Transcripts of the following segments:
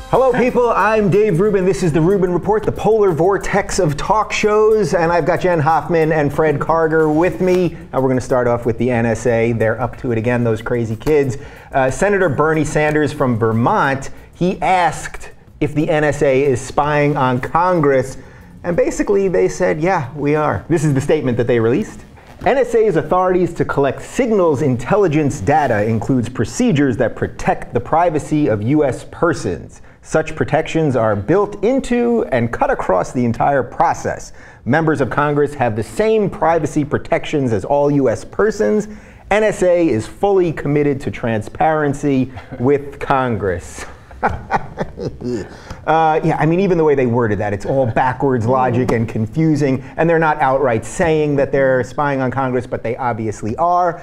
Hello people, I'm Dave Rubin. This is the Rubin Report, the polar vortex of talk shows, and I've got Jenn Hoffman and Fred Karger with me. And we're going to start off with the NSA. They're up to it again, those crazy kids. Senator Bernie Sanders from Vermont, he asked if the NSA is spying on Congress, and basically they said, yeah, we are. This is the statement that they released. NSA's authorities to collect signals intelligence data includes procedures that protect the privacy of U.S. persons. Such protections are built into and cut across the entire process. Members of Congress have the same privacy protections as all U.S. persons. NSA is fully committed to transparency with Congress. Yeah, I mean, even the way they worded that, it's all backwards logic and confusing, and they're not outright saying that they're spying on Congress, but they obviously are.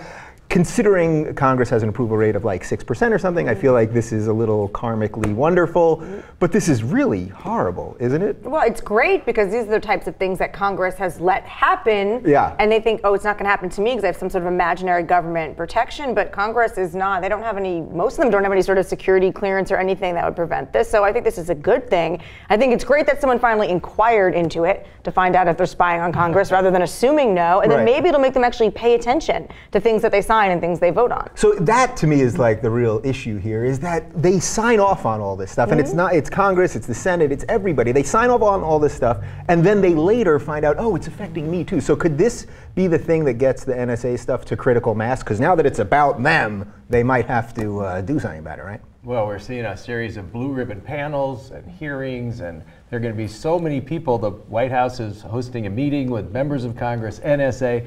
Considering Congress has an approval rate of like 6% or something, I feel like this is a little karmically wonderful, but this is really horrible, isn't it? Well, it's great because these are the types of things that Congress has let happen, and they think, oh, it's not going to happen to me because I have some sort of imaginary government protection, but Congress is not. They don't have any, most of them don't have any sort of security clearance or anything that would prevent this, so I think this is a good thing. I think it's great that someone finally inquired into it to find out if they're spying on Congress rather than assuming no, and then maybe it'll make them actually pay attention to things that they sign and things they vote on. So that to me is like the real issue here, is that they sign off on all this stuff, and it's Congress, it's the Senate, it's everybody. They sign off on all this stuff, and then they later find out, oh, it's affecting me too. So could this be the thing that gets the NSA stuff to critical mass? Because now that it's about them, they might have to do something about it, right? Well, we're seeing a series of blue ribbon panels and hearings, and there are going to be so many people. The White House is hosting a meeting with members of Congress, NSA,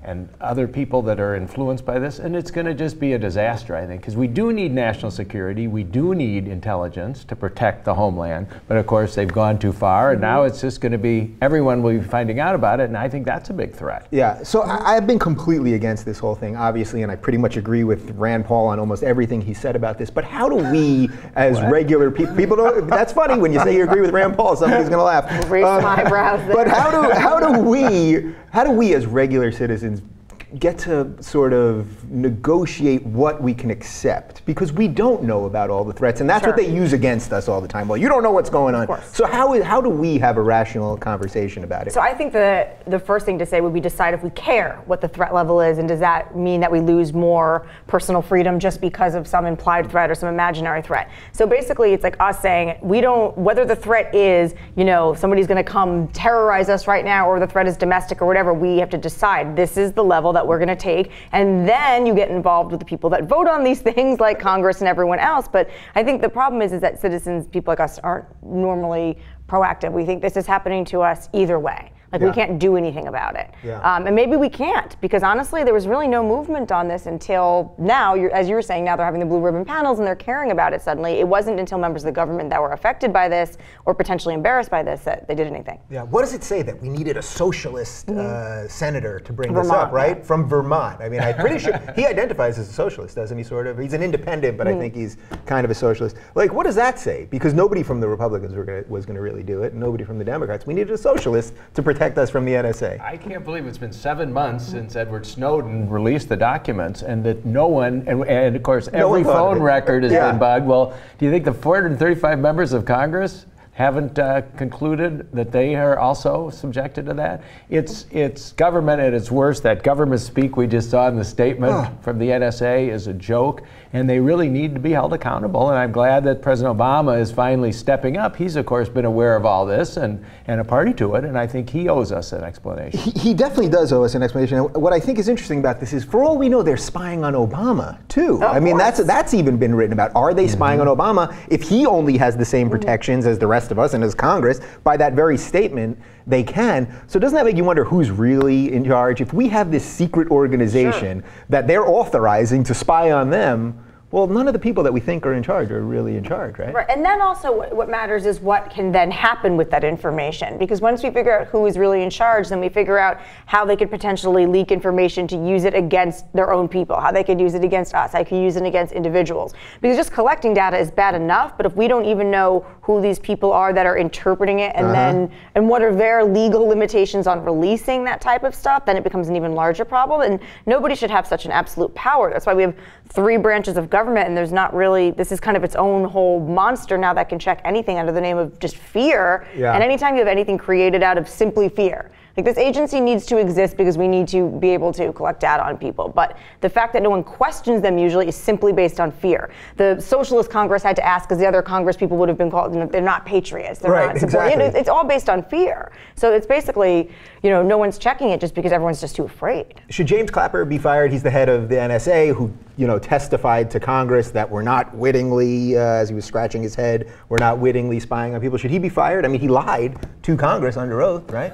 and other people that are influenced by this, and it's going to just be a disaster, I think, because we do need national security, we do need intelligence to protect the homeland, but of course they've gone too far, and now it's just going to be, everyone will be finding out about it, and I think that's a big threat. Yeah, so I've been completely against this whole thing, obviously, and I pretty much agree with Rand Paul on almost everything he said about this, but how do we, as regular people don't, that's funny when you say you agree with Rand Paul, somebody's going to laugh. Raise my eyebrows there. But how do we as regular citizens get to sort of negotiate what we can accept, because we don't know about all the threats, and that's what they use against us all the time. Well, you don't know what's going on. So how do we have a rational conversation about it? So I think the first thing to say would be decide if we care what the threat level is, and does that mean that we lose more personal freedom just because of some implied threat or some imaginary threat? So basically it's like us saying, we don't, whether the threat is, you know, somebody's going to come terrorize us right now, or the threat is domestic or whatever, we have to decide this is the level that we're going to take, and then you get involved with the people that vote on these things like Congress and everyone else. But I think the problem is that citizens, people like us, aren't normally proactive. We think this is happening to us either way. Like we can't do anything about it. And maybe we can't, because honestly there was really no movement on this until now. As you were saying, now they're having the blue ribbon panels and they're caring about it suddenly. It wasn't until members of the government that were affected by this or potentially embarrassed by this that they did anything. Yeah, what does it say that we needed a socialist senator to bring this up, right? From Vermont. I mean, I'm pretty sure he identifies as a socialist, doesn't he, sort of? He's an independent, but I think he's kind of a socialist. Like, what does that say? Because nobody from the Republicans was going to really do it, and nobody from the Democrats. We needed a socialist to protect us from the NSA. I can't believe it's been 7 months since Edward Snowden released the documents, and that no one, and of course every phone record has been bugged. Well, do you think the 435 members of Congress haven't concluded that they are also subjected to that? It's government at its worst. That government speak we just saw in the statement from the NSA is a joke, and they really need to be held accountable. And I'm glad that President Obama is finally stepping up. He's of course been aware of all this and a party to it, and I think he owes us an explanation. He definitely does owe us an explanation. And what I think is interesting about this is, for all we know, they're spying on Obama too. I mean, that's even been written about. Are they spying on Obama? If he only has the same protections as the rest of us and as Congress, by that very statement, they can. So doesn't that make you wonder who's really in charge? If we have this secret organization that they're authorizing to spy on them, well, none of the people that we think are in charge are really in charge, right? Right, and then also what matters is what can then happen with that information. Because once we figure out who is really in charge, then we figure out how they could potentially leak information to use it against their own people, how they could use it against us, how they could use it against individuals. Because just collecting data is bad enough, but if we don't even know who these people are that are interpreting it, and and what are their legal limitations on releasing that type of stuff, then it becomes an even larger problem. And nobody should have such an absolute power. That's why we have 3 branches of government government, and there's not really, this is kind of its own whole monster now that can check anything under the name of just fear. And anytime you have anything created out of simply fear, like this agency needs to exist because we need to be able to collect data on people. But the fact that no one questions them usually is simply based on fear. The Socialist Congress had to ask because the other Congress people would have been called, they're not patriots. They're not supporting. Exactly. It's all based on fear. So it's basically, no one's checking it just because everyone's just too afraid. Should James Clapper be fired? He's the head of the NSA who, testified to Congress that we're not wittingly, as he was scratching his head, we're not wittingly spying on people. Should he be fired? I mean, he lied to Congress under oath, right?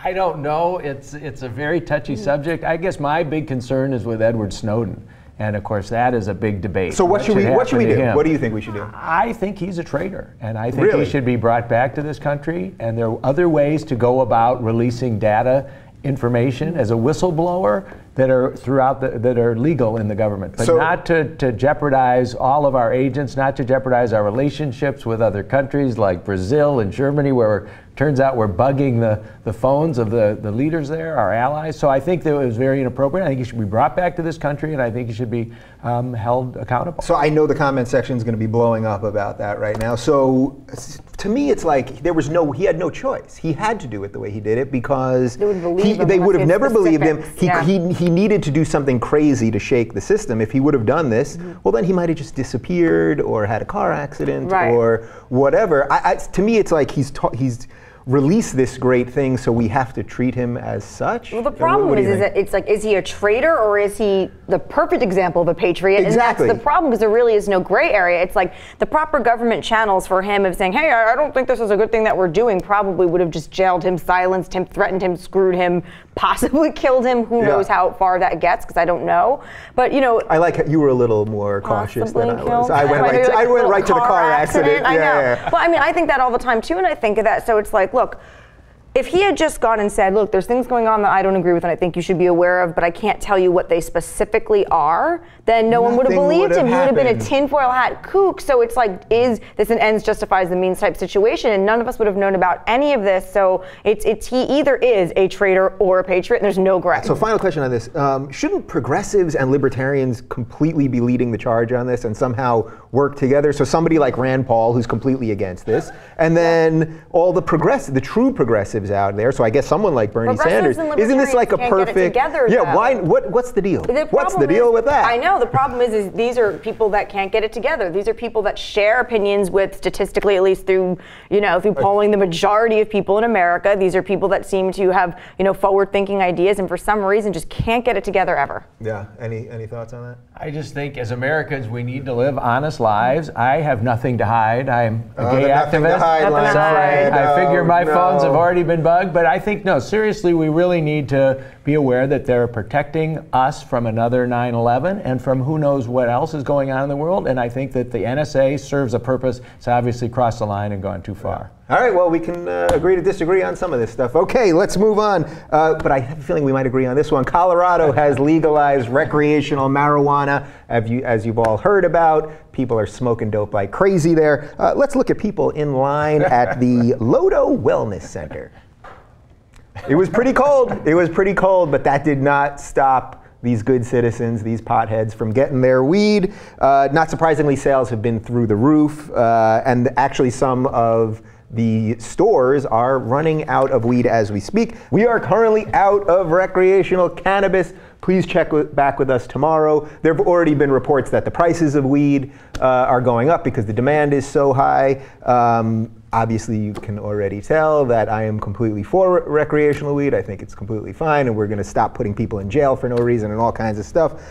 I don't know. It's a very touchy subject. I guess my big concern is with Edward Snowden. And of course, that is a big debate. So what should we do? What do you think we should do? I think he's a traitor, and I think he should be brought back to this country. And there are other ways to go about releasing data, information as a whistleblower that are legal in the government, but not to jeopardize all of our agents, not to jeopardize our relationships with other countries like Brazil and Germany, where turns out we're bugging the phones of the leaders there, our allies. So I think that it was very inappropriate. I think he should be brought back to this country, and I think he should be held accountable. So I know the comment section is going to be blowing up about that right now. So to me, it's like he had no choice. He had to do it the way he did it because they would have never believed him. He needed to do something crazy to shake the system. If he would have done this, well, then he might have just disappeared or had a car accident or whatever. To me, it's like he's released this great thing, so we have to treat him as such. Well, the problem is that it's like, is he a traitor or is he the perfect example of a patriot? Exactly. And that's the problem, because there really is no gray area. It's like the proper government channels for him of saying, hey, I don't think this is a good thing that we're doing, probably would have just jailed him, silenced him, threatened him, screwed him, possibly killed him. Who knows how far that gets, because I don't know. But I like how you were a little more cautious than I was. I went right to the car accident. I know. Well, I mean, I think that all the time too, and I think of that. So it's like, look, if he had just gone and said, look, there's things going on that I don't agree with and I think you should be aware of, but I can't tell you what they specifically are, then no one would have believed him. He would have been a tinfoil hat kook. So it's like, is this an ends justifies the means type situation? And none of us would have known about any of this. So he either is a traitor or a patriot, and there's no gray. So final question on this. Shouldn't progressives and libertarians completely be leading the charge on this and somehow work together? So somebody like Rand Paul, who's completely against this, and then all the true progressives out there. So I guess someone like Bernie Sanders. Isn't this like a perfect? Why? What's the deal? What's the deal with that? I know the problem is these are people that can't get it together. These are people that share opinions with, statistically at least through polling, the majority of people in America. These are people that seem to have forward-thinking ideas, and for some reason just can't get it together ever. Yeah. Any thoughts on that? I just think as Americans we need to live honest lives. I have nothing to hide. I'm a gay activist. I figure my phones have already been bugged, but I think, no, seriously, we really need to be aware that they're protecting us from another 9/11 and from who knows what else is going on in the world. And I think that the NSA serves a purpose. It's obviously crossed the line and gone too far. All right, well, we can agree to disagree on some of this stuff. Okay, let's move on. But I have a feeling we might agree on this one. Colorado has legalized recreational marijuana, as you've all heard about. People are smoking dope like crazy there. Let's look at people in line at the Lodo Wellness Center. It was pretty cold, but that did not stop these good citizens, these potheads, from getting their weed. Not surprisingly, sales have been through the roof, and actually some of the stores are running out of weed as we speak. We are currently out of recreational cannabis. Please check back with us tomorrow. There have already been reports that the prices of weed are going up because the demand is so high. Obviously, you can already tell that I am completely for recreational weed. I think it's completely fine, and we're going to stop putting people in jail for no reason and all kinds of stuff.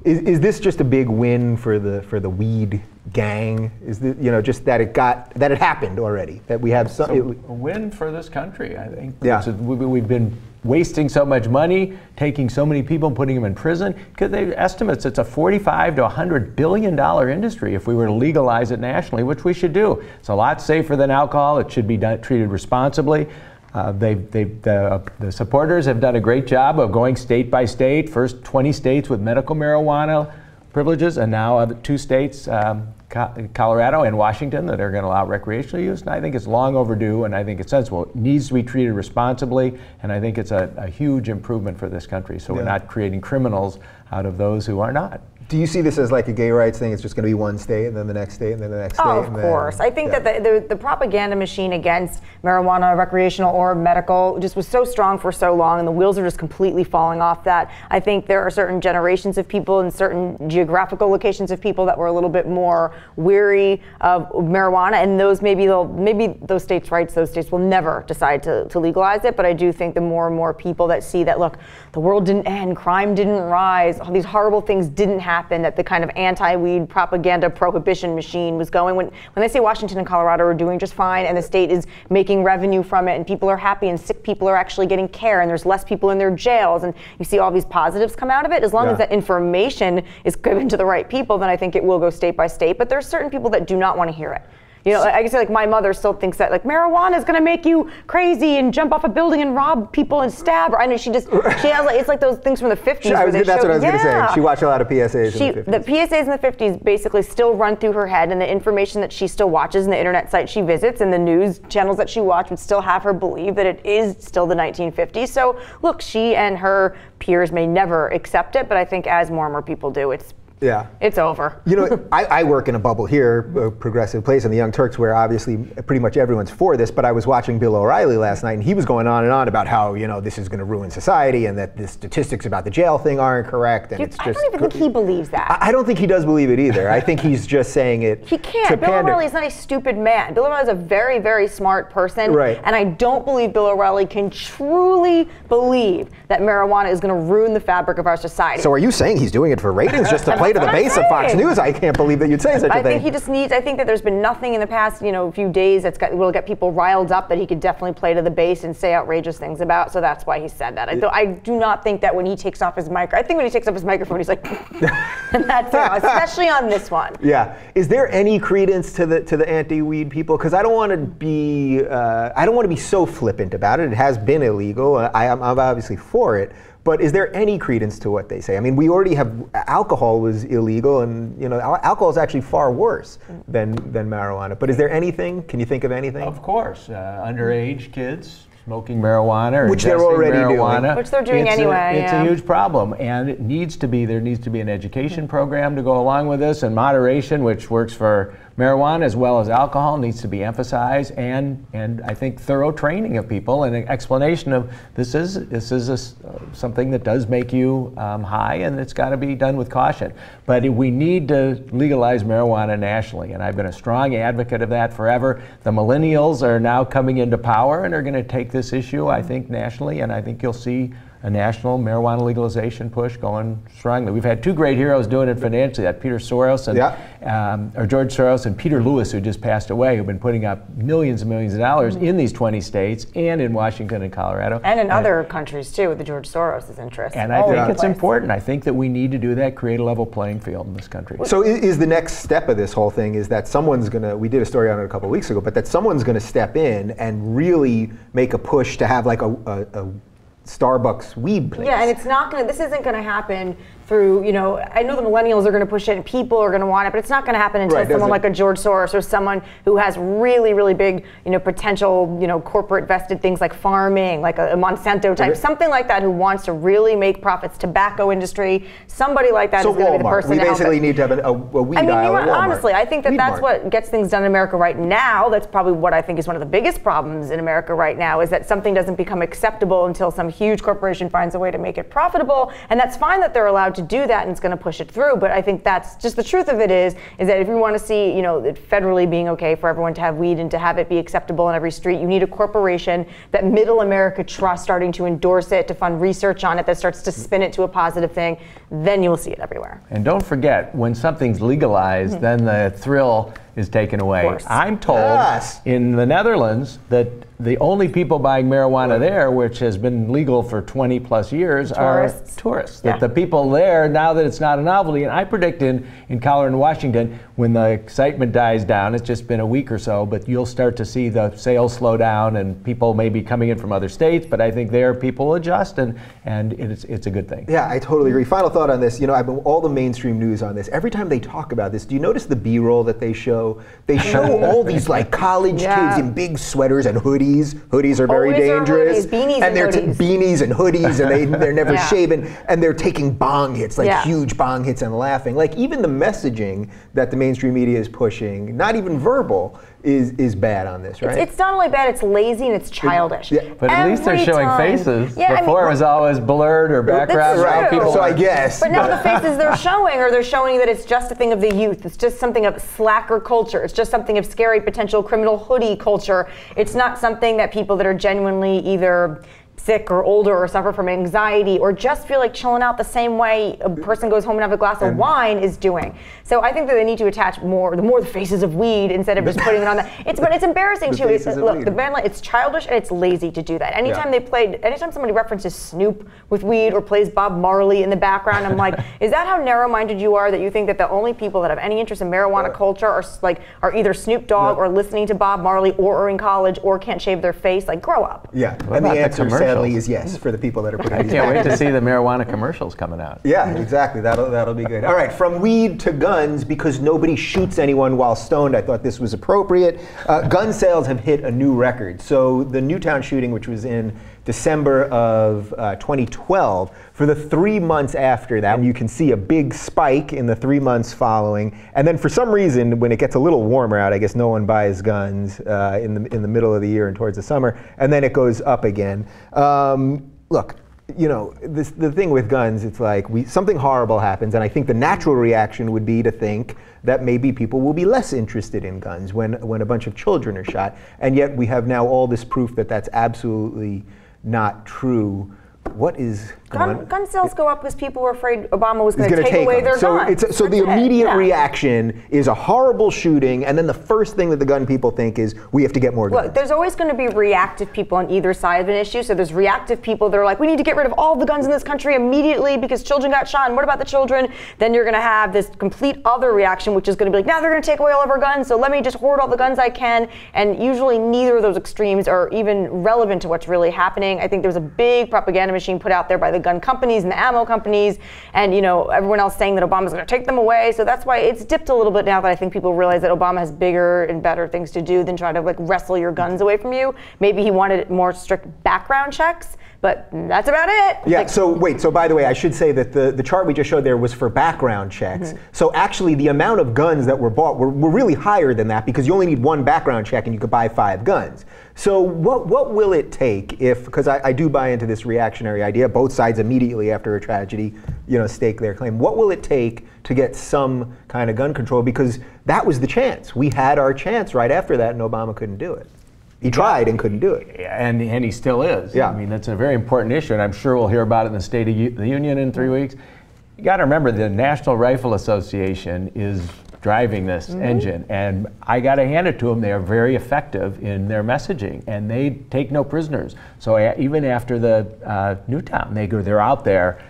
Is this just a big win for the weed gang? Is just that it happened already? That we have a win for this country, I think. Yeah. We've been wasting so much money, taking so many people and putting them in prison, because they estimates it's a $45 to $100 billion industry if we were to legalize it nationally, which we should do. It's a lot safer than alcohol. It should be treated responsibly. The supporters have done a great job of going state by state. First 20 states with medical marijuana privileges, and now 2 states, Colorado and Washington, that are going to allow recreational use. And I think it's long overdue, and I think it's sensible. It needs to be treated responsibly, and I think it's a huge improvement for this country. So we're not creating criminals out of those who are not. Do you see this as like a gay rights thing? It's just going to be one state and then the next state and then the next state? Oh, of course. I think that the propaganda machine against marijuana, recreational or medical, just was so strong for so long, and the wheels are just completely falling off that. I think there are certain generations of people in certain geographical locations of people that were a little bit more weary of marijuana, and those maybe those states' rights, those states will never decide to legalize it. But I do think the more and more people that see that, look, the world didn't end, crime didn't rise, all these horrible things didn't happen, that the kind of anti-weed propaganda prohibition machine was going. When they say Washington and Colorado are doing just fine and the state is making revenue from it and people are happy and sick people are actually getting care and there's less people in their jails and you see all these positives come out of it, as long as that information is given to the right people, then I think it will go state by state. But there's certain people that do not want to hear it. You know, I can say, like, my mother still thinks that, like, marijuana is going to make you crazy and jump off a building and rob people and stab. Or I know she has, like, it's like those things from the 50s. That's what I was going to say. She watched a lot of PSAs in the 50s. The PSAs in the 50s basically still run through her head, and the information that she still watches and the internet sites she visits and the news channels that she watches would still have her believe that it is still the 1950s. So, look, she and her peers may never accept it, but I think as more and more people do, it's over. You know, I work in a bubble here, a progressive place in the Young Turks, where obviously pretty much everyone's for this, but I was watching Bill O'Reilly last night, and he was going on and on about how, you know, this is going to ruin society and that the statistics about the jail thing aren't correct. And I don't even think he believes that. I don't think he does believe it either. I think he's just saying it He can't. Bill O'Reilly is not a stupid man. Bill O'Reilly is a very, very smart person. Right. And I don't believe Bill O'Reilly can truly believe that marijuana is going to ruin the fabric of our society. So are you saying he's doing it for ratings, just to play to the base of Fox News? I can't believe that you'd say such a thing. I think he just needs, I think that there's been nothing in the past, few days will get people riled up that he could definitely play to the base and say outrageous things about, so that's why he said that. I do not think that when he takes off his microphone, I think when he takes off his microphone, he's like, and that's it, especially on this one. Yeah. Is there any credence to the anti-weed people? Because I don't want to be so flippant about it. It has been illegal. I'm obviously for it. But is there any credence to what they say? I mean, we already have, alcohol was illegal, and alcohol is actually far worse than marijuana. But is there anything? Can you think of anything? Of course, underage kids smoking marijuana, or which they're already doing, which they're doing anyway. It's a huge problem, and there needs to be an education program to go along with this, and moderation, which works for marijuana as well as alcohol, needs to be emphasized, and I think thorough training of people and an explanation of this is something that does make you high, and it's got to be done with caution. But we need to legalize marijuana nationally, and I've been a strong advocate of that forever. The millennials are now coming into power and are going to take this issue, I think, nationally, and I think you'll see a national marijuana legalization push going strongly. We've had two great heroes doing it financially, that George Soros and Peter Lewis, who just passed away, who've been putting up millions and millions of dollars in these 20 states and in Washington and Colorado. And in other countries too, with the George Soros' interest. And I think it's important. I think that we need to do that, create a level playing field in this country. So is the next step of this whole thing is that someone's going to, we did a story on it a couple of weeks ago, but that someone's going to step in and really make a push to have like a Starbucks weed place. Yeah, and it's not going to, this isn't going to happen through, I know the millennials are going to push it and people are going to want it, but it's not going to happen until someone like a George Soros or someone who has really, really big, potential, corporate vested things like farming, like a Monsanto type, something like that, who wants to really make profits, tobacco industry, somebody like that is going to be the person to help. We basically need to have a weed aisle at Walmart. Honestly, I think that's what gets things done in America right now. That's probably what I think is one of the biggest problems in America right now, is that something doesn't become acceptable until some huge corporation finds a way to make it profitable, and that's fine that they're allowed to do that and it's going to push it through, but I think that's just the truth of it is that if you want to see, it federally being okay for everyone to have weed and to have it be acceptable in every street, you need a corporation that middle America trusts starting to endorse it, to fund research on it, that starts to spin it to a positive thing, then you will see it everywhere. And don't forget, when something's legalized, then the thrill is taken away. I'm told in the Netherlands that the only people buying marijuana there, which has been legal for 20 plus years, are tourists. That the people there, now that it's not a novelty, and I predict in Colorado and Washington, when the excitement dies down, it's just been a week or so, but you'll start to see the sales slow down and people may be coming in from other states, but I think there people adjust and it's a good thing. Yeah, I totally agree. Final thought on this, I've been all the mainstream news on this. Every time they talk about this, do you notice the B-roll that they show? They show all these like college kids in big sweaters and hoodies hoodies. Hoodies are very dangerous. Beanies and they're hoodies. Beanies and hoodies, and they're never Yeah. shaven, and they're taking bong hits, like Yeah. huge bong hits, and laughing. Like even the messaging that the mainstream media is pushing, not even verbal, is bad on this, right? It's not only bad, it's lazy and it's childish. Yeah. But at least they're Every showing time. faces. Yeah, Before it was always blurred or background. right. true. So I guess. But now the faces they're showing, or they're showing that it's just a thing of the youth. It's just something of slacker culture. It's just something of scary potential criminal hoodie culture. It's not something that people that are genuinely either sick or older or suffer from anxiety or just feel like chilling out the same way a person goes home and have a glass of wine is doing. So I think that they need to attach more the faces of weed instead of just putting it on that. But it's embarrassing too. Look, the band, it's childish and it's lazy to do that. Anytime somebody references Snoop with weed or plays Bob Marley in the background, I'm like, is that how narrow-minded you are, that you think that the only people that have any interest in marijuana culture are either Snoop Dogg or listening to Bob Marley or are in college or can't shave their face? Like, grow up. Yeah, What and the about the answer commercials? sadly is yes for the people that are putting these Can't wait back. to see the marijuana commercials coming out. Yeah, exactly. That'll be good. All right, from weed to guns, because nobody shoots anyone while stoned. I thought this was appropriate. Gun sales have hit a new record. So the Newtown shooting, which was in December of 2012, for the 3 months after that, you can see a big spike in the 3 months following. And then for some reason, when it gets a little warmer out, I guess no one buys guns in the middle of the year and towards the summer, and then it goes up again. Look, you know, the thing with guns, it's like something horrible happens, and I think the natural reaction would be to think that maybe people will be less interested in guns when a bunch of children are shot, and yet we have now all this proof that that's absolutely not true. What is going on? Gun sales go up because people were afraid Obama was going to take away them. their guns. So the immediate reaction is a horrible shooting, and then the first thing that the gun people think is, we have to get more guns. Look, there's always going to be reactive people on either side of an issue. So there's reactive people that are like, we need to get rid of all the guns in this country immediately because children got shot, and what about the children? Then you're going to have this complete other reaction, which is going to be like, now they're going to take away all of our guns, so let me just hoard all the guns I can. And usually neither of those extremes are even relevant to what's really happening. I think there's a big propaganda machine put out there by the gun companies and the ammo companies, and everyone else saying that Obama's going to take them away. So that's why it's dipped a little bit now that I think people realize that Obama has bigger and better things to do than try to wrestle your guns away from you. Maybe he wanted more strict background checks, but that's about it. Yeah, so by the way, I should say that the chart we just showed there was for background checks. Mm-hmm. So actually the amount of guns that were bought were really higher than that, because you only need one background check and you could buy 5 guns. So what will it take because I do buy into this reactionary idea, both sides immediately after a tragedy, stake their claim. What will it take to get some kind of gun control? Because that was the chance. We had our chance right after that, and Obama couldn't do it. He tried and couldn't do it. And he still is. Yeah. I mean, that's a very important issue, and I'm sure we'll hear about it in the State of the Union in 3 weeks. You got to remember, the National Rifle Association is driving this engine, and I got to hand it to them. They are very effective in their messaging, and they take no prisoners. So even after the Newtown, they're out there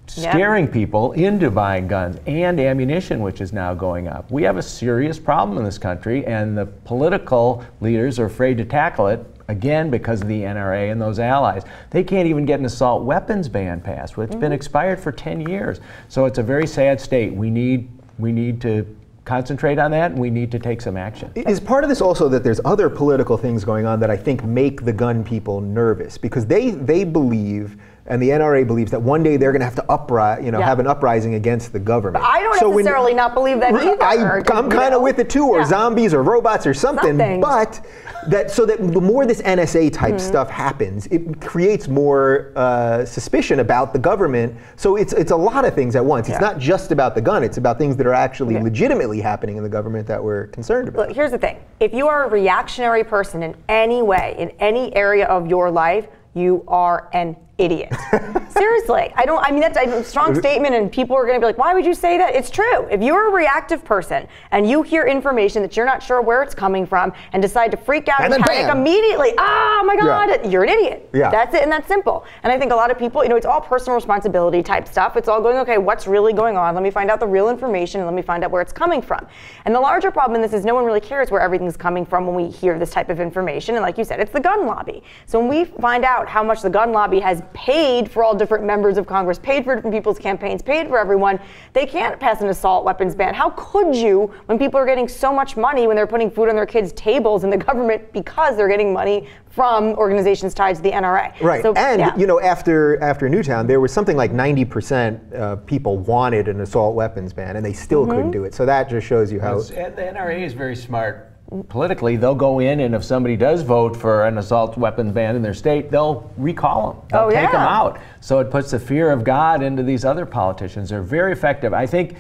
scaring people into buying guns and ammunition, which is now going up. We have a serious problem in this country, and the political leaders are afraid to tackle it, again, because of the NRA and those allies. They can't even get an assault weapons ban passed, which has been expired for 10 years. So it's a very sad state. We need to concentrate on that, and we need to take some action. Is part of this also that there's other political things going on that I think make the gun people nervous, because they believe, and the NRA believes, that one day they're going to have to have an uprising against the government. But I don't necessarily not believe that either. I'm kind of with it too, or zombies or robots or something. But that the more this NSA type stuff happens, it creates more suspicion about the government. So it's a lot of things at once. It's not just about the gun. It's about things that are actually legitimately happening in the government that we're concerned about. Look, here's the thing. If you are a reactionary person in any way, in any area of your life, you are an idiot. Seriously. That's a strong statement, and people are going to be like, why would you say that? It's true. If you're a reactive person and you hear information that you're not sure where it's coming from and decide to freak out and panic immediately, oh my God, you're an idiot. Yeah. That's it, and that's simple. And I think a lot of people, it's all personal responsibility type stuff. It's all going, okay, what's really going on? Let me find out the real information, and let me find out where it's coming from. And the larger problem in this is no one really cares where everything's coming from when we hear this type of information. And like you said, it's the gun lobby. So when we find out how much the gun lobby has have paid for all different members of Congress, paid for different people's campaigns, paid for everyone. They can't pass an assault weapons ban. How could you, when people are getting so much money when they're putting food on their kids' tables in the government because they're getting money from organizations tied to the NRA? Right, so, and you know, after Newtown, there was something like 90% people wanted an assault weapons ban, and they still couldn't do it. So that just shows you how... The NRA is very smart. Politically, they'll go in, and if somebody does vote for an assault weapons ban in their state, they'll recall them. They'll take them out. So it puts the fear of God into these other politicians. They're very effective. I think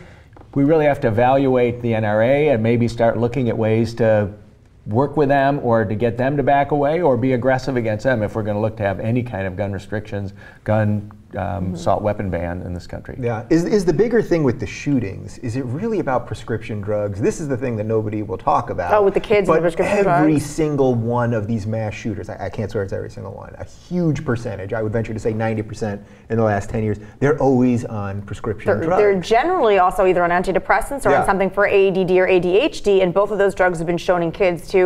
we really have to evaluate the NRA and maybe start looking at ways to work with them or to get them to back away or be aggressive against them if we're going to look to have any kind of gun restrictions, gun assault weapon ban in this country. Yeah. Is the bigger thing with the shootings, is it really about prescription drugs? This is the thing that nobody will talk about. Oh, with the kids and the prescription drugs? Every single one of these mass shooters, I can't swear it's every single one, a huge percentage, I would venture to say 90% in the last 10 years, they're always on prescription drugs. They're generally also either on antidepressants or on something for ADD or ADHD, and both of those drugs have been shown in kids to,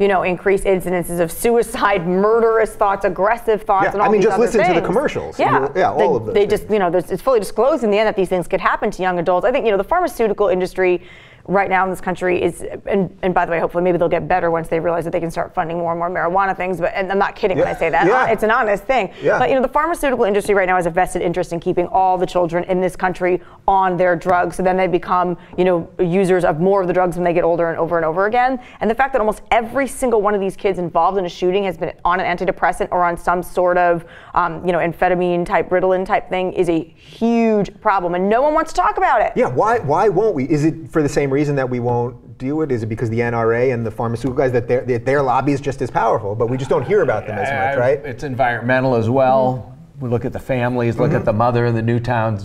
you know, increase incidences of suicide, murderous thoughts, aggressive thoughts, and all these other things. I mean, just listen to the commercials. Yeah, all of those. They just, you know, it's fully disclosed in the end that these things could happen to young adults. I think, you know, the pharmaceutical industry right now in this country is, and by the way, hopefully maybe they'll get better once they realize that they can start funding more and more marijuana things, but, and I'm not kidding when I say that, it's an honest thing. But, you know, the pharmaceutical industry right now has a vested interest in keeping all the children in this country on their drugs, so then they become, you know, users of more of the drugs when they get older and over again. And the fact that almost every single one of these kids involved in a shooting has been on an antidepressant or on some sort of, you know, amphetamine type, Ritalin type thing is a huge problem, and no one wants to talk about it. Yeah, why won't we? Is it for the same reason that we won't deal with it? Is it because the NRA and the pharmaceutical guys, that their lobby is just as powerful, but we just don't hear about them as much, right? It's environmental as well. We look at the families, look at the mother in the Newtown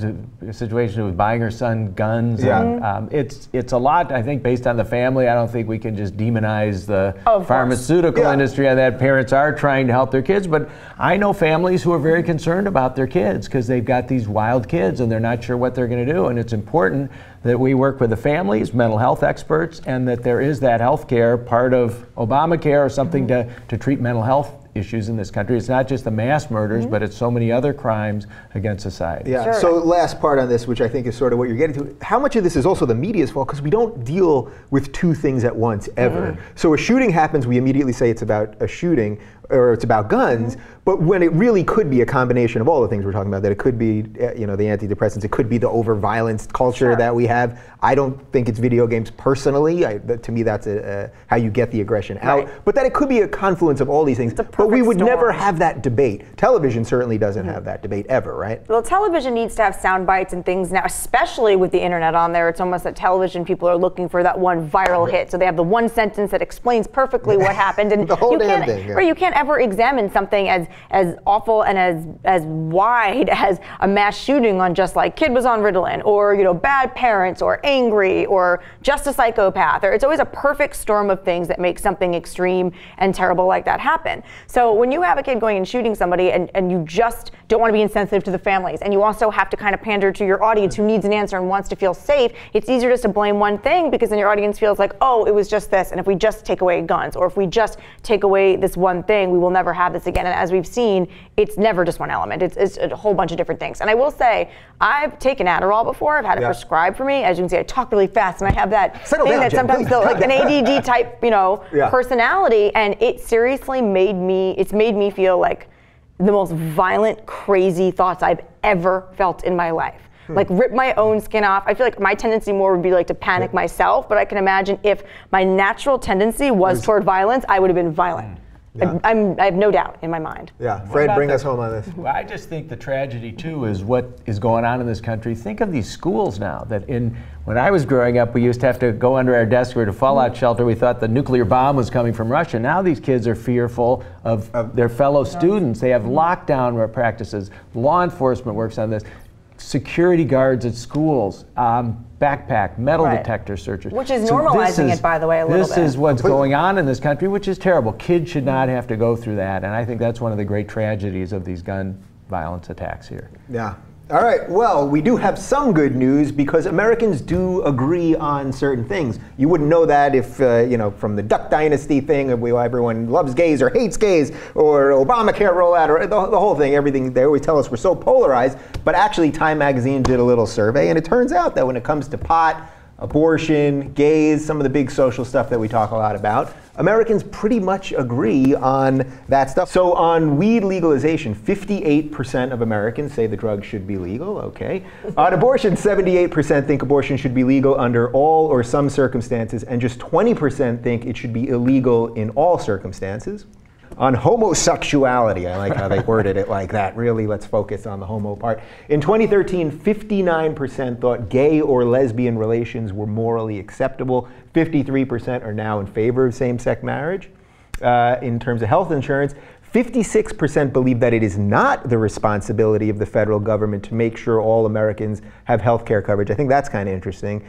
situation who was buying her son guns. And, it's a lot, I think, based on the family. I don't think we can just demonize the pharmaceutical industry on that. Parents are trying to help their kids, but I know families who are very concerned about their kids because they've got these wild kids and they're not sure what they're going to do. And it's important that we work with the families, mental health experts, and that there is that health care part of Obamacare or something to treat mental health issues in this country. It's not just the mass murders, but it's so many other crimes against society. Yeah. So last part on this, which I think is sort of what you're getting to, how much of this is also the media's fault? Because we don't deal with two things at once ever. So a shooting happens, we immediately say it's about a shooting or it's about guns, but when it really could be a combination of all the things we're talking about, that it could be, you know, the antidepressants, it could be the over-violence culture that we have. I don't think it's video games personally. To me, that's how you get the aggression out. But that it could be a confluence of all these things. But we would never have that debate. Television certainly doesn't have that debate ever, right? Well, television needs to have sound bites and things now, especially with the internet on there. It's almost that television people are looking for that one viral hit. So they have the one sentence that explains perfectly what happened. And the whole damn thing. You can't ever examine something as awful and as wide as a mass shooting on just like kid was on Ritalin, or, you know, bad parents, or angry, or just a psychopath. Or it's always a perfect storm of things that make something extreme and terrible like that happen. So when you have a kid going and shooting somebody and you just don't want to be insensitive to the families, and you also have to kind of pander to your audience who needs an answer and wants to feel safe, it's easier just to blame one thing because then your audience feels like, oh, it was just this, and if we just take away guns, or if we just take away this one thing, we will never have this again. And as we've seen, it's never just one element. It's a whole bunch of different things. And I will say, I've taken Adderall before. I've had it prescribed for me. As you can see, I talk really fast, and I have that thing that sometimes feels like an ADD type, you know, personality. And it seriously made me feel like the most violent, crazy thoughts I've ever felt in my life. Like rip my own skin off. I feel like my tendency more would be like to panic myself, but I can imagine if my natural tendency was toward violence, I would have been violent. I have no doubt in my mind. Yeah, Fred, bring us home on this. Well, I just think the tragedy too is what is going on in this country. Think of these schools now that when I was growing up, we used to have to go under our desk or to fallout shelter. We thought the nuclear bomb was coming from Russia. Now these kids are fearful of their fellow students. They have lockdown practices. Law enforcement works on this. Security guards at schools, backpack, metal detector searchers. Which is normalizing it, by the way, a little bit. This is what's going on in this country, which is terrible. Kids should not have to go through that, and I think that's one of the great tragedies of these gun violence attacks here. Yeah. All right, well, we do have some good news because Americans do agree on certain things. You wouldn't know that if, from the Duck Dynasty thing, everyone loves gays or hates gays, or Obamacare rollout, or the whole thing, everything. They always tell us we're so polarized, but actually Time Magazine did a little survey, and it turns out that when it comes to pot, abortion, gays, some of the big social stuff that we talk a lot about, Americans pretty much agree on that stuff. So on weed legalization, 58% of Americans say the drug should be legal, okay. On abortion, 78% think abortion should be legal under all or some circumstances, and just 20% think it should be illegal in all circumstances. On homosexuality, I like how they worded it like that. Really, let's focus on the homo part. In 2013, 59% thought gay or lesbian relations were morally acceptable. 53% are now in favor of same-sex marriage. In terms of health insurance, 56% believe that it is not the responsibility of the federal government to make sure all Americans have health care coverage. I think that's kind of interesting,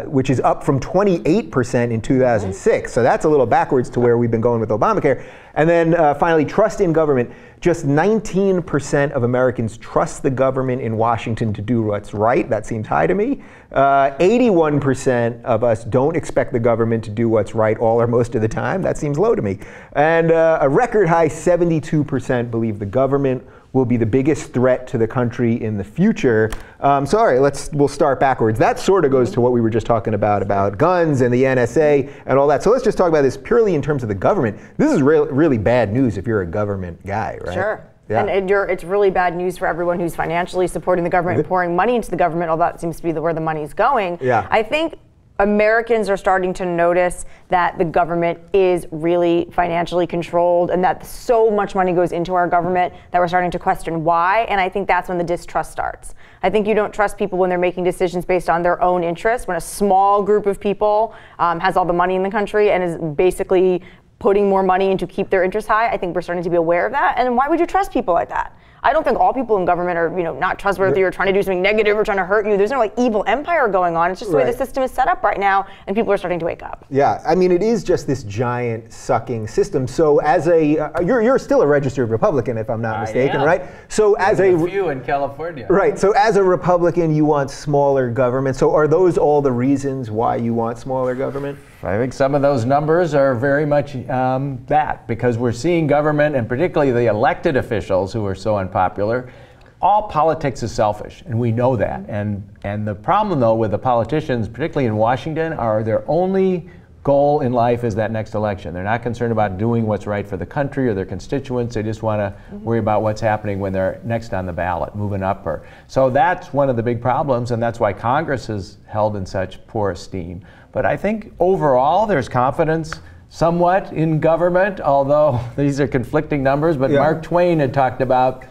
which is up from 28% in 2006. So that's a little backwards to where we've been going with Obamacare. And then finally, trust in government. Just 19% of Americans trust the government in Washington to do what's right. That seems high to me. 81% of us don't expect the government to do what's right all or most of the time. That seems low to me. And a record high 72% believe the government will be the biggest threat to the country in the future. So all right, we'll start backwards. That sort of goes to what we were just talking about guns and the NSA and all that. So let's just talk about this purely in terms of the government. This is really bad news if you're a government guy, right? Sure. Yeah. And it's really bad news for everyone who's financially supporting the government and pouring money into the government, although that seems to be where the money's going. Yeah. I think Americans are starting to notice that the government is really financially controlled and that so much money goes into our government that we're starting to question why. And I think that's when the distrust starts. I think you don't trust people when they're making decisions based on their own interests. When a small group of people has all the money in the country and is basically putting more money in to keep their interests high, I think we're starting to be aware of that. And why would you trust people like that? I don't think all people in government are, not trustworthy or trying to do something negative or trying to hurt you. There's no evil empire going on. It's just the way the system is set up right now, and people are starting to wake up. Yeah, I mean, it is just this giant sucking system. So as you're still a registered Republican, if I'm not mistaken, right? So as a few in California. Right. So as a Republican, you want smaller government. So are those all the reasons why you want smaller government? I think some of those numbers are very much that, because we're seeing government, and particularly the elected officials who are so unpopular, all politics is selfish, and we know that. And the problem, though, with the politicians, particularly in Washington, are their only goal in life is that next election. They're not concerned about doing what's right for the country or their constituents. They just want to worry about what's happening when they're next on the ballot, moving up. So that's one of the big problems, and that's why Congress is held in such poor esteem. But I think overall there's confidence somewhat in government, although these are conflicting numbers. But Mark Twain had talked about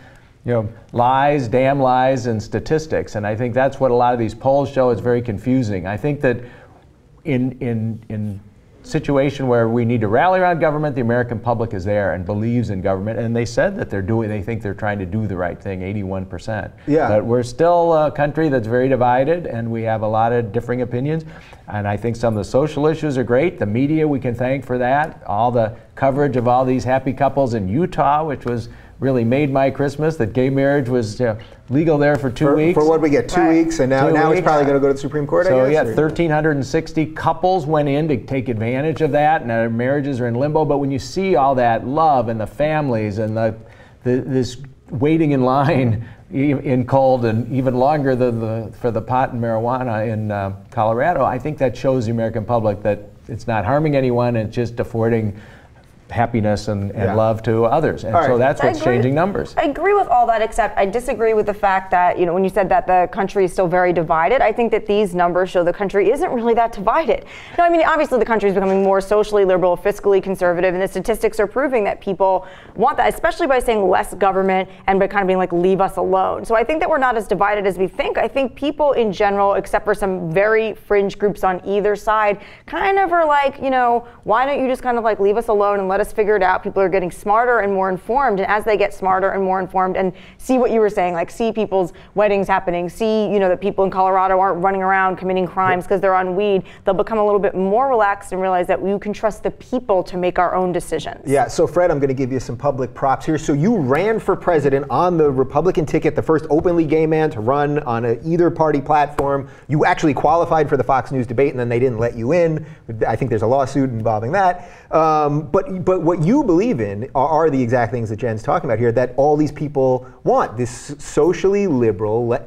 lies, damn lies, and statistics. And I think that's what a lot of these polls show. It's very confusing. I think that in situation where we need to rally around government, the American public is there and believes in government, and they said that they think they're trying to do the right thing, 81%. Yeah. But we're still a country that's very divided, and we have a lot of differing opinions. And I think some of the social issues are great. The media, we can thank for that. All the coverage of all these happy couples in Utah, which was really made my Christmas, that gay marriage was legal there for 2 weeks. For what we get, 2 weeks, and now it's probably going to go to the Supreme Court, so, I guess? So 1,360 couples went in to take advantage of that, and their marriages are in limbo. But when you see all that love and the families and this waiting in line in cold and even longer than for the pot and marijuana in Colorado, I think that shows the American public that it's not harming anyone, it's just affording happiness and love to others. And so that's what's changing numbers. I agree with all that, except I disagree with the fact that, when you said that the country is still very divided, I think that these numbers show the country isn't really that divided. No, I mean, obviously the country is becoming more socially liberal, fiscally conservative, and the statistics are proving that people want that, especially by saying less government and by kind of being like, leave us alone. So I think that we're not as divided as we think. I think people in general, except for some very fringe groups on either side, kind of are like, why don't you just kind of like leave us alone and let let us figure it out. People are getting smarter and more informed, and as they get smarter and more informed and see what you were saying, like see people's weddings happening, see, you know, that people in Colorado aren't running around committing crimes because they're on weed, they'll become a little bit more relaxed and realize that you can trust the people to make our own decisions. Yeah, so Fred, I'm going to give you some public props here. So you ran for president on the Republican ticket, the first openly gay man to run on either party platform. You actually qualified for the Fox News debate, and then they didn't let you in. I think there's a lawsuit involving that. But what you believe in are the exact things that Jen's talking about here, that all these people want. This socially liberal,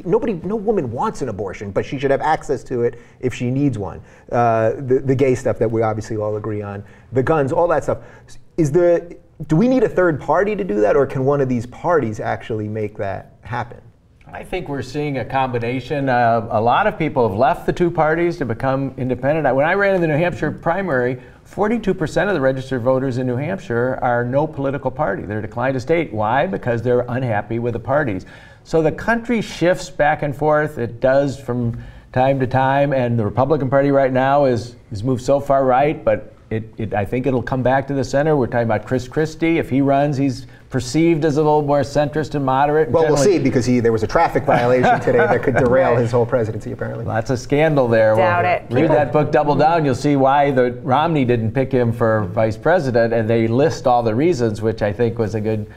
no woman wants an abortion, but she should have access to it if she needs one. The gay stuff that we obviously all agree on, the guns, all that stuff. Do we need a third party to do that, or can one of these parties actually make that happen? I think we're seeing a combination. A lot of people have left the two parties to become independent. When I ran in the New Hampshire primary, 42% of the registered voters in New Hampshire are no political party. They're declined to state. Why? Because they're unhappy with the parties. So the country shifts back and forth. It does from time to time, and the Republican Party right now is moved so far right, but I think it'll come back to the center. We're talking about Chris Christie. If he runs, he's perceived as a little more centrist and moderate. Well, we'll see, because there was a traffic violation today that could derail his whole presidency, apparently. Lots of scandal there. Doubt it. Read that book, Double Down. You'll see why Romney didn't pick him for vice president, and they list all the reasons, which I think was a good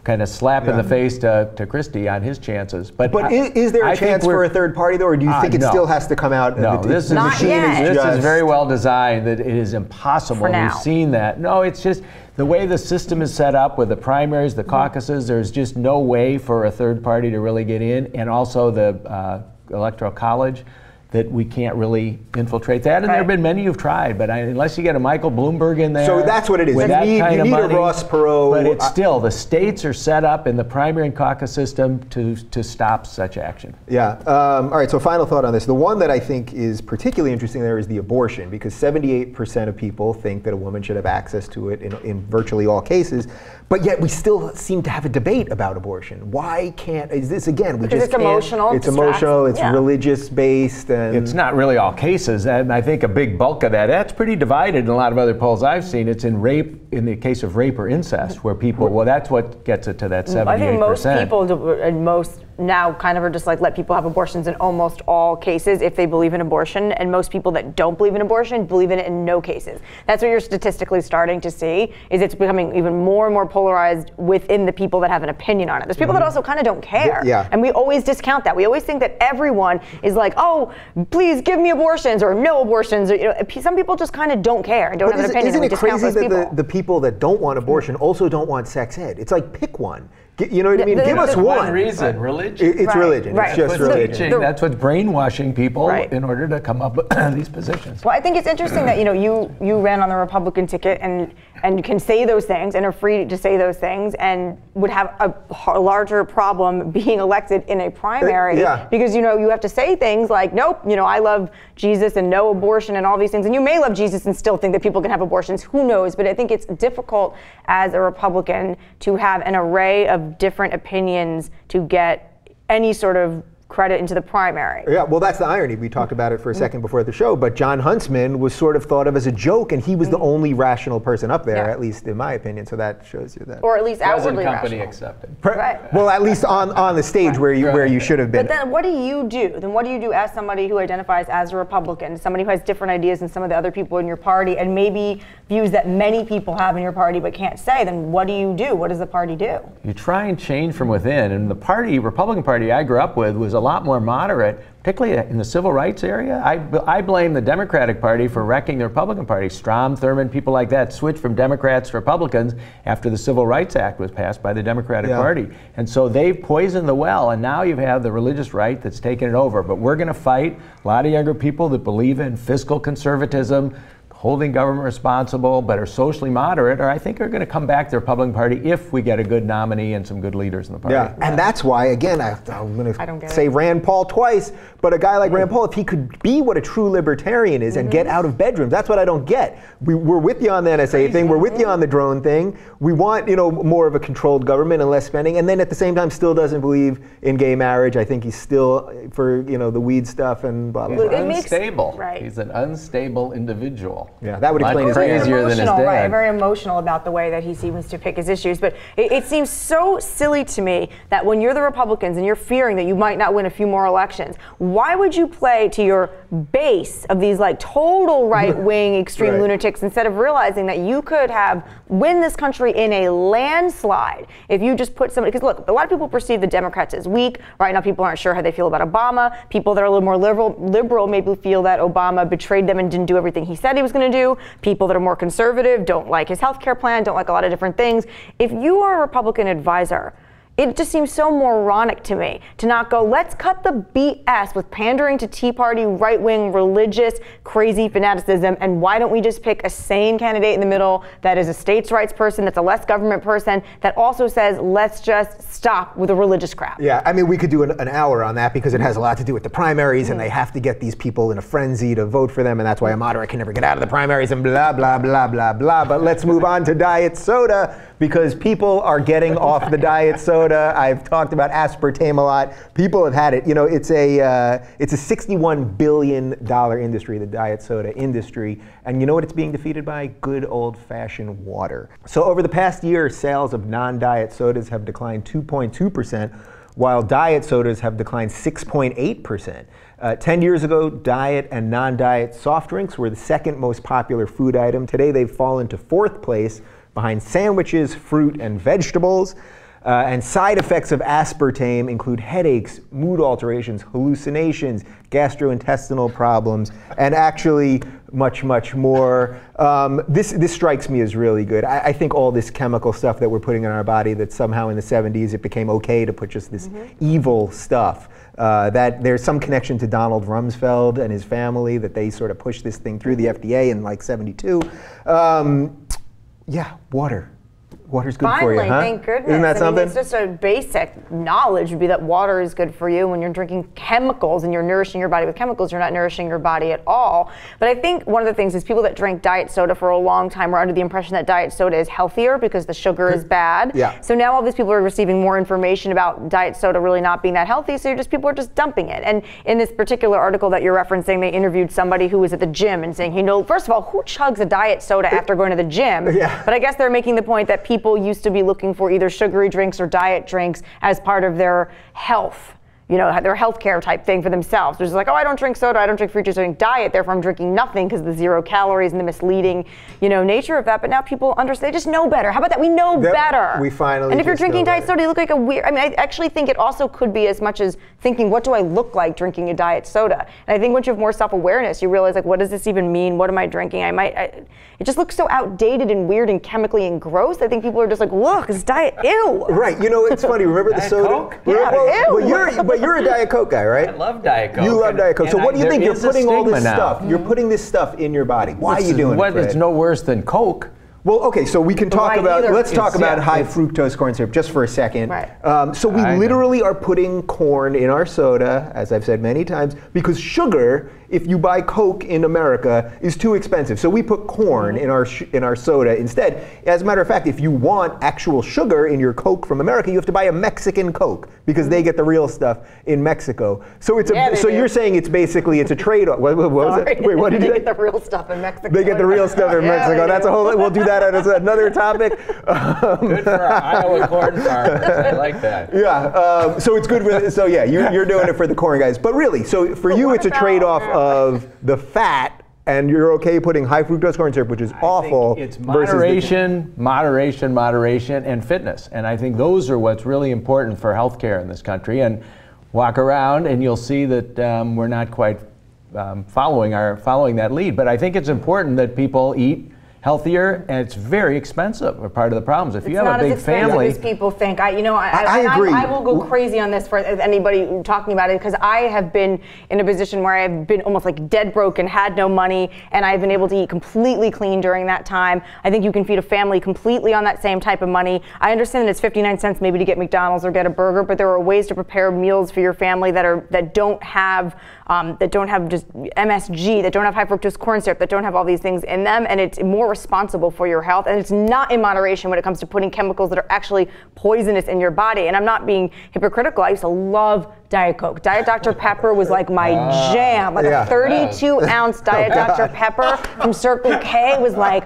kind of slap in the face to Christie on his chances. But is there a chance for a third party, though, or do you think it still has to come out? No, this is very well designed that it is impossible. We've seen that. No, it's just the way the system is set up with the primaries, the caucuses, there's just no way for a third party to really get in, and also the Electoral College, that we can't really infiltrate that. And there have been many who've tried, but unless you get a Michael Bloomberg in there. So that's what it is. You need a Ross Perot. But it's still, the states are set up in the primary and caucus system to stop such action. Yeah. All right, so final thought on this. The one that I think is particularly interesting there is the abortion, because 78% of people think that a woman should have access to it in virtually all cases. But yet we still seem to have a debate about abortion. Why can't, is this, again, we because just it's emotional. It's emotional, it's religious based. And it's not really all cases, and I think a big bulk of that's pretty divided in a lot of other polls I've seen. It's in rape, in the case of rape or incest, where people, well, that's what gets it to that 78%. I think most people, and most now kind of are just like, let people have abortions in almost all cases if they believe in abortion, and most people that don't believe in abortion believe in it in no cases. That's what you're statistically starting to see, is it's becoming even more and more polarized within the people that have an opinion on it. There's people that also kind of don't care. Yeah. And we always discount that. We always think that everyone is like, oh, please give me abortions or no abortions. Or, you know, some people just kind of don't care and don't have an opinion. Isn't and it crazy that the people that don't want abortion also don't want sex ed? It's like, pick one. You know what I mean? Give us one reason. Religion. It's religion. It's just religion. That's what's brainwashing people in order to come up with these positions. Well, I think it's interesting that you ran on the Republican ticket and can say those things and are free to say those things and would have a larger problem being elected in a primary because you have to say things like, nope, I love Jesus and no abortion and all these things, and you may love Jesus and still think that people can have abortions. Who knows? But I think it's difficult as a Republican to have an array of different opinions to get any sort of credit into the primary. Yeah, well, that's the irony. We talked about it for a second before the show, but John Huntsman was sort of thought of as a joke, and he was the only rational person up there, at least in my opinion. So that shows you that. Or at least outwardly company rational. Accepted. Right. Well, at least on the stage where you should have been. But then what do you do? Then what do you do as somebody who identifies as a Republican, somebody who has different ideas than some of the other people in your party, and maybe views that many people have in your party but can't say? Then what do you do? What does the party do? You try and change from within. And the Republican Party I grew up with was a lot more moderate, particularly in the civil rights area. I blame the Democratic Party for wrecking the Republican Party. Strom Thurmond, people like that switched from Democrats to Republicans after the Civil Rights Act was passed by the Democratic Party. And so they've poisoned the well, and now you have the religious right that's taken it over. But we're going to fight a lot of younger people that believe in fiscal conservatism, holding government responsible, but are socially moderate, or I think are going to come back to the Republican Party if we get a good nominee and some good leaders in the party. Yeah, and that's why, again, I'm going to say Rand Paul twice, but a guy like Rand Paul, if he could be what a true libertarian is and get out of bedrooms, that's what I don't get. We're with you on the NSA thing, we're with you on the drone thing, we want more of a controlled government and less spending, and then at the same time still doesn't believe in gay marriage. I think he's still for the weed stuff and blah, blah, blah. He's unstable. Right. He's an unstable individual. Yeah, that would explain his crazier than his dad. Right, very emotional about the way that he seems to pick his issues. But it seems so silly to me that when you're the Republicans and you're fearing that you might not win a few more elections, why would you play to your base of these like total right-wing extreme lunatics instead of realizing that you could win this country in a landslide if you just put somebody, because look, a lot of people perceive the Democrats as weak. Right now people aren't sure how they feel about Obama. People that are a little more liberal maybe feel that Obama betrayed them and didn't do everything he said he was going to do. People that are more conservative don't like his health care plan, don't like a lot of different things. If you are a Republican advisor, it just seems so moronic to me to not go, let's cut the BS with pandering to Tea Party, right-wing, religious, crazy fanaticism, and why don't we just pick a sane candidate in the middle that is a states' rights person, that's a less government person, that also says, let's just stop with the religious crap. Yeah, I mean, we could do an hour on that because it has a lot to do with the primaries, and they have to get these people in a frenzy to vote for them, and that's why a moderate can never get out of the primaries, and blah, blah, blah, blah, blah. But let's move on to diet soda, because people are getting off the diet soda. I've talked about aspartame a lot. People have had it. You know, it's a $61 billion industry, the diet soda industry. And you know what it's being defeated by? Good old-fashioned water. So over the past year, sales of non-diet sodas have declined 2.2%, while diet sodas have declined 6.8%. 10 years ago, diet and non-diet soft drinks were the second most popular food item. Today, they've fallen to fourth place behind sandwiches, fruit, and vegetables. And side effects of aspartame include headaches, mood alterations, hallucinations, gastrointestinal problems, and actually much, much more. This strikes me as really good. I think all this chemical stuff that we're putting in our body, that somehow in the 70s it became okay to put just this evil stuff. That there's some connection to Donald Rumsfeld and his family, that they sort of pushed this thing through the FDA in like 72. Yeah, water. Water's good for you, huh? Thank goodness. Isn't that something? It's just a basic knowledge would be that water is good for you. When you're drinking chemicals and you're nourishing your body with chemicals, you're not nourishing your body at all. But I think one of the things is people that drink diet soda for a long time were under the impression that diet soda is healthier because the sugar is bad. Yeah. So now all these people are receiving more information about diet soda really not being that healthy, so people are just dumping it. And in this particular article that you're referencing, they interviewed somebody who was at the gym and saying, first of all, who chugs a diet soda after going to the gym? Yeah. But I guess they're making the point that people used to be looking for either sugary drinks or diet drinks as part of their health, their healthcare type thing for themselves. They're just like, oh, I don't drink soda, I don't drink fruit juice, I drink diet, therefore I'm drinking nothing because of the 0 calories and the misleading, nature of that. But now people understand, they just know better. How about that? We know better. We finally. And if you're drinking diet soda, you look like a weird. I mean, I actually think it also could be as much as thinking, what do I look like drinking a diet soda? And I think once you have more self-awareness, you realize, like, what does this even mean? What am I drinking? It just looks so outdated and weird and chemically and gross. I think people are just like, look, it's diet, ew. Right. It's funny. Remember the soda? Coke? Yeah, ew. But you're a Diet Coke guy, right? I love Diet Coke. You love Diet Coke. So what do you think? You're putting all this stuff. Now. You're putting this stuff in your body. Why are you doing it? It's no worse than Coke. Well, okay, so we can talk about, let's talk about high it's fructose corn syrup just for a second. Right. So we literally are putting corn in our soda, as I've said many times, because sugar, if you buy Coke in America, is too expensive. So we put corn in our soda instead. As a matter of fact, if you want actual sugar in your Coke from America, you have to buy a Mexican Coke because they get the real stuff in Mexico. So you're saying it's a trade-off. What was it? Wait, what did you say? They get the real stuff in Mexico. They get the real stuff in Mexico. That's a whole. We'll do that as another topic. Good for our Iowa corn farmers. I like that. Yeah. So it's good for. So yeah, you're doing it for the corn guys. But really, so for you, it's a trade-off of the fat, and you're okay putting high fructose corn syrup, which is awful. It's moderation, moderation, and fitness. And I think those are what's really important for healthcare in this country. And walk around, and you'll see that we're not quite following that lead. But I think it's important that people eat healthier, and it's very expensive. Are part of the problems. If you have a big family, as people think. I agree. I will go crazy on this for anybody talking about it, because I have been in a position where I've been almost like dead broke and had no money, and I've been able to eat completely clean during that time. I think you can feed a family completely on that same type of money. I understand that it's 59 cents maybe to get McDonald's or get a burger, but there are ways to prepare meals for your family that don't have that don't have just MSG, that don't have high fructose corn syrup, that don't have all these things in them, and it's more responsible for your health, and it's not in moderation when it comes to putting chemicals that are actually poisonous in your body. And I'm not being hypocritical. I used to love Diet Coke. Diet Dr. Pepper was like my jam. Like a 32-ounce Diet Dr. Pepper from Circle K was like,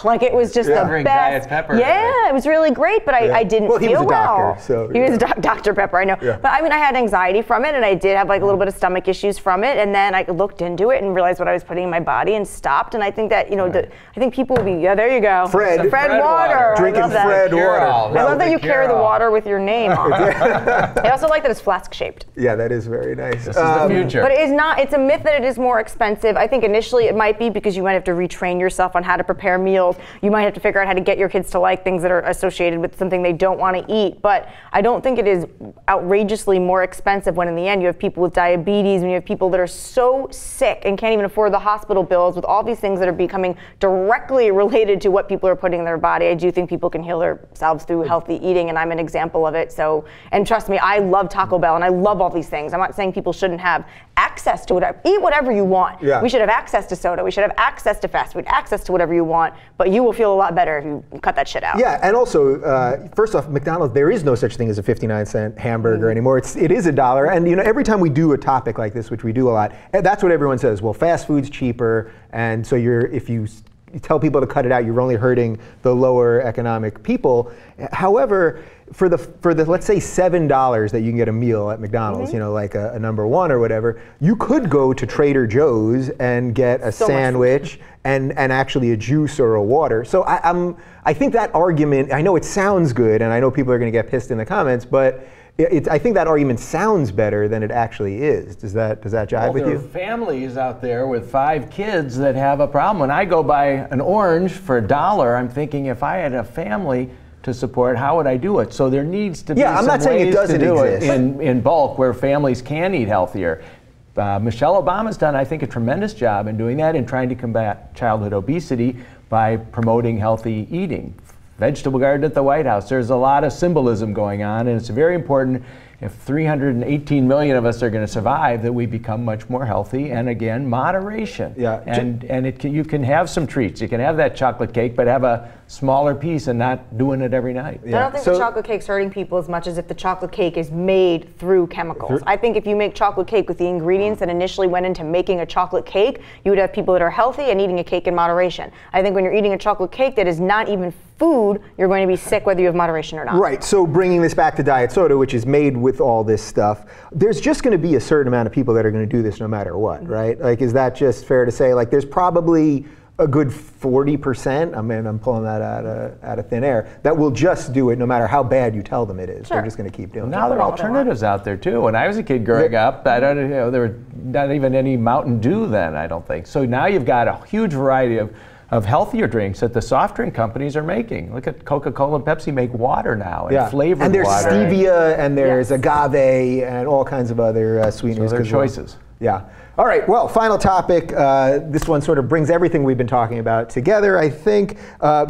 like it was just the best. Diet Pepper. Yeah, it was really great, but I didn't feel well. He was a doctor, so. He was Dr. Pepper, I know. Yeah. But I mean, I had anxiety from it, and I did have like a little bit of stomach issues from it, and then I looked into it and realized what I was putting in my body and stopped. And I think that, I think people would be, there you go. Fred water. Drinking Fred water. I love that you carry the water with your name on it. I also like that it's flask shaped. Yeah, that is very nice. This is the future. But it is not, it's a myth that it is more expensive. I think initially it might be because you might have to retrain yourself on how to prepare meals. You might have to figure out how to get your kids to like things that are associated with something they don't want to eat. But I don't think it is outrageously more expensive when in the end you have people with diabetes and you have people that are so sick and can't even afford the hospital bills with all these things that are becoming directly related to what people are putting in their body. I do think people can heal themselves through healthy eating, and I'm an example of it. So, and trust me, I love Taco Bell and I love all these things. I'm not saying people shouldn't have access to whatever. Eat whatever you want. Yeah. We should have access to soda. We should have access to fast food, access to whatever you want, but you will feel a lot better if you cut that shit out. Yeah, and also, first off, McDonald's, there is no such thing as a 59-cent hamburger anymore. It is $1, and every time we do a topic like this, which we do a lot, that's what everyone says. Well, fast food's cheaper, and so if you tell people to cut it out, you're only hurting the lower economic people. However, for the let's say $7 that you can get a meal at McDonald's, like a number one or whatever, you could go to Trader Joe's and get a sandwich and actually a juice or a water. So I think that argument, I know it sounds good, and I know people are going to get pissed in the comments, but I think that argument sounds better than it actually is. Does that jive with you? There are families out there with 5 kids that have a problem. When I go buy an orange for $1, I'm thinking if I had a family to support, how would I do it? So there needs to be I'm not saying it doesn't exist in bulk where families can eat healthier. Michelle Obama's done, I think, a tremendous job in doing that and trying to combat childhood obesity by promoting healthy eating. Vegetable garden at the White House. There's a lot of symbolism going on, and it's very important if 318 million of us are going to survive that we become much more healthy, and again, moderation. Yeah. And you can have some treats. You can have that chocolate cake, but have a smaller piece and not doing it every night. Yeah. I don't think the chocolate cake's hurting people as much as if the chocolate cake is made through chemicals. I think if you make chocolate cake with the ingredients that initially went into making a chocolate cake, you would have people that are healthy and eating a cake in moderation. I think when you're eating a chocolate cake that is not even food, you're going to be sick whether you have moderation or not. Right, so bringing this back to diet soda, which is made with all this stuff, there's just going to be a certain amount of people that are going to do this no matter what, right? Like, is that just fair to say? Like, there's probably a good 40%, I mean, I'm pulling that out of thin air, that will just do it no matter how bad you tell them it is. Sure. They're just going to keep doing it. Now there are alternatives out there too. When I was a kid growing up, there were not even any Mountain Dew then, I don't think. So now you've got a huge variety of healthier drinks that the soft drink companies are making. Look at Coca-Cola and Pepsi make water now, and flavored water. And there's stevia, and there's agave, and all kinds of other sweeteners. So there are choices. Yeah. All right, well, final topic. This one sort of brings everything we've been talking about together, I think.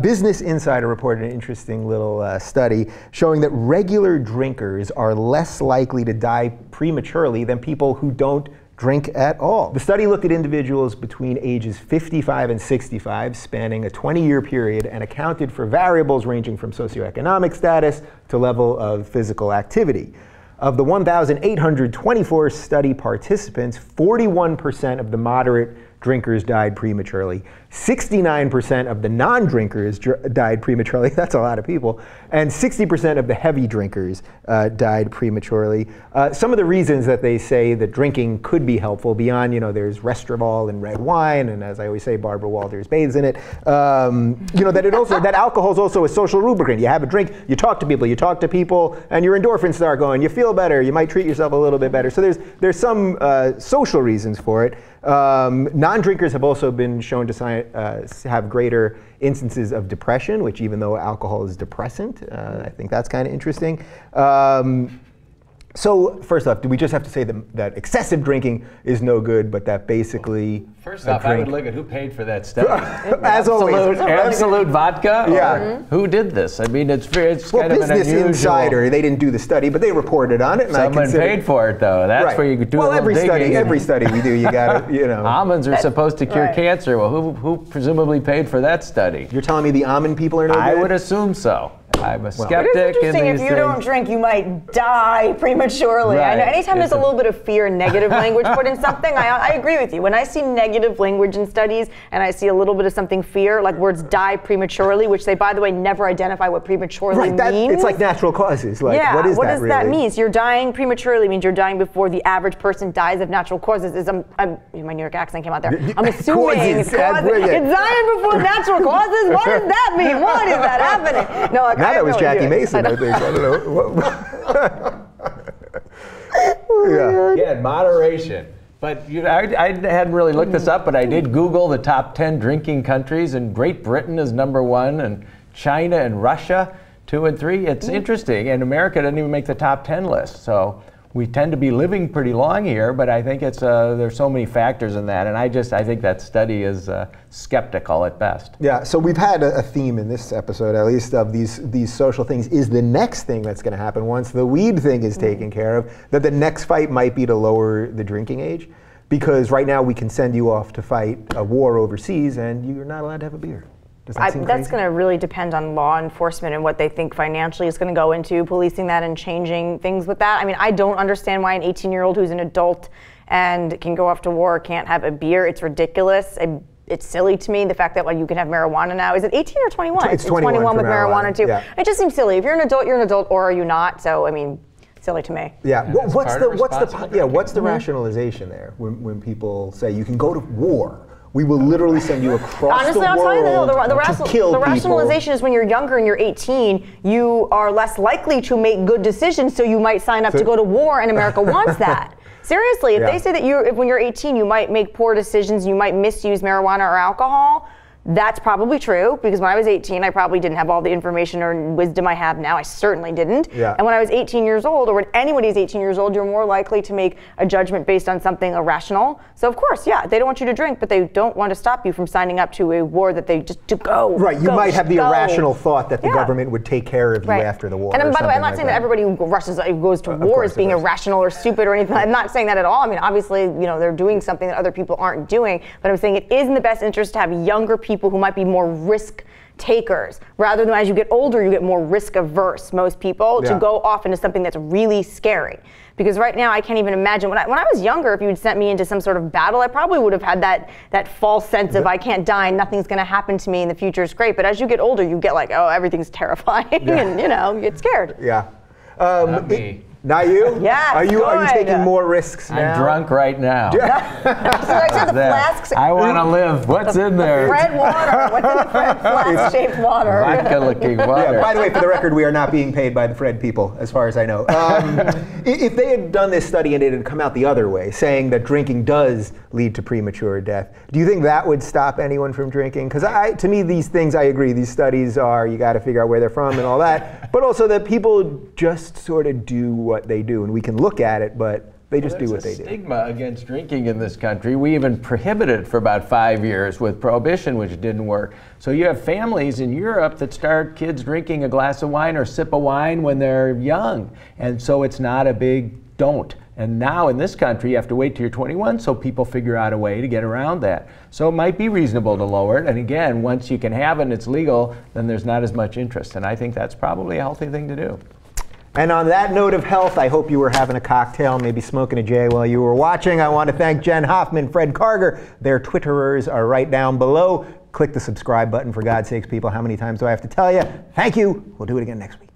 Business Insider reported an interesting little study showing that regular drinkers are less likely to die prematurely than people who don't drink at all. The study looked at individuals between ages 55 and 65, spanning a 20-year period, and accounted for variables ranging from socioeconomic status to level of physical activity. Of the 1,824 study participants, 41% of the moderate drinkers died prematurely. 69% of the non-drinkers died prematurely. That's a lot of people. And 60% of the heavy drinkers died prematurely. Some of the reasons that they say that drinking could be helpful beyond, there's Restravol in red wine, and as I always say, Barbara Walters bathes in it. That alcohol is also a social lubricant. You have a drink, you talk to people, and your endorphins start going. You feel better. You might treat yourself a little bit better. So there's some social reasons for it. Non-drinkers have also been shown to have greater instances of depression, which even though alcohol is depressant, I think that's kind of interesting. So first off, do we just have to say that excessive drinking is no good, but that basically first off, I would look at who paid for that study. As always, Absolute vodka. Yeah. Who did this? I mean, it's well, kind of an Business unusual. Insider. They didn't do the study, but they reported on it, and Someone paid for it, though. That's where you do a little digging. Every study we do, you got to, Almonds are supposed to cure cancer. Well, who presumably paid for that study? You're telling me the almond people are no good? I would assume so. I'm a skeptic. But it's interesting, in these if you don't drink, you might die prematurely. Right. I know anytime there's a little bit of fear and negative language put in something, I agree with you. When I see negative language in studies and I see a little bit of something fear, like words die prematurely, which they, by the way, never identify what prematurely means. It's like natural causes. Like, yeah, what does that really mean? So you're dying prematurely means you're dying before the average person dies of natural causes. My New York accent came out there. I'm assuming it's dying before natural causes. What does that mean? What is that happening? No, like, now that was Jackie Mason, I think. I don't know. Yeah, moderation. But I hadn't really looked this up, but I did Google the top 10 drinking countries, and Great Britain is #1, and China and Russia 2 and 3. It's interesting, and America didn't even make the top 10 list. So we tend to be living pretty long here, but I think it's there's so many factors in that, and I think that study is skeptical at best. Yeah, so we've had a theme in this episode, at least, of these social things. Is the next thing that's going to happen once the weed thing is taken care of, that the next fight might be to lower the drinking age? Because right now we can send you off to fight a war overseas, and you're not allowed to have a beer. That's going to really depend on law enforcement and what they think financially is going to go into policing that and changing things with that. I mean, I don't understand why an 18-year-old who's an adult and can go off to war can't have a beer. It's ridiculous. It's silly to me, the fact that you can have marijuana now. Is it 18 or 21? It's 21 with marijuana too. Yeah. It just seems silly. If you're an adult, or are you not? So, I mean, silly to me. Yeah. What's the rationalization there when people say you can go to war? We will literally send you across the world I'll tell you, to kill the rationalization is when you're younger and you're 18, you are less likely to make good decisions, so you might sign up to go to war, and America wants that. Seriously, if they say that when you're 18, you might make poor decisions, you might misuse marijuana or alcohol, that's probably true, because when I was 18, I probably didn't have all the information or wisdom I have now. I certainly didn't. Yeah. And when I was 18 years old, or when anybody's 18 years old, you're more likely to make a judgment based on something irrational. So of course, yeah, they don't want you to drink, but they don't want to stop you from signing up to a war that they just to go. Right, you might have the irrational thought that the government would take care of you after the war. And by the way, I'm not saying that everybody who goes to war is being irrational or stupid or anything. I'm not saying that at all. I mean, obviously, they're doing something that other people aren't doing, but I'm saying it is in the best interest to have younger people who might be more risk takers, rather than as you get older, you get more risk averse, most people, to go off into something that's really scary. Because right now, I can't even imagine, when I was younger, if you had sent me into some sort of battle, I probably would have had that false sense of I can't die, nothing's going to happen to me, and the future is great. But as you get older, you get like, oh, everything's terrifying, and you get scared. Yeah. Not me. Not you? Yeah. Are you taking more risks now? I'm drunk right now. So I said the flasks. I want to live. What's in there? Fred water. What's in the Fred flask-shaped water? Vodka-looking water. Yeah, by the way, for the record, we are not being paid by the Fred people, as far as I know. If they had done this study and it had come out the other way, saying that drinking does lead to premature death, do you think that would stop anyone from drinking? Because to me, these things, I agree, these studies are, you got to figure out where they're from and all that, but also that people just sort of do what they do, and we can look at it, but they just do what they do. There's a stigma against drinking in this country. We even prohibited it for about 5 years with prohibition, which didn't work. So you have families in Europe that start kids drinking a glass of wine or sip of wine when they're young, and so it's not a big don't. And now in this country, you have to wait till you're 21, so people figure out a way to get around that. So it might be reasonable to lower it. And again, once you can have it and it's legal, then there's not as much interest. And I think that's probably a healthy thing to do. And on that note of health, I hope you were having a cocktail, maybe smoking a J while you were watching. I want to thank Jenn Hoffman, Fred Karger. Their Twitterers are right down below. Click the subscribe button, for God's sakes, people. How many times do I have to tell you? Thank you. We'll do it again next week.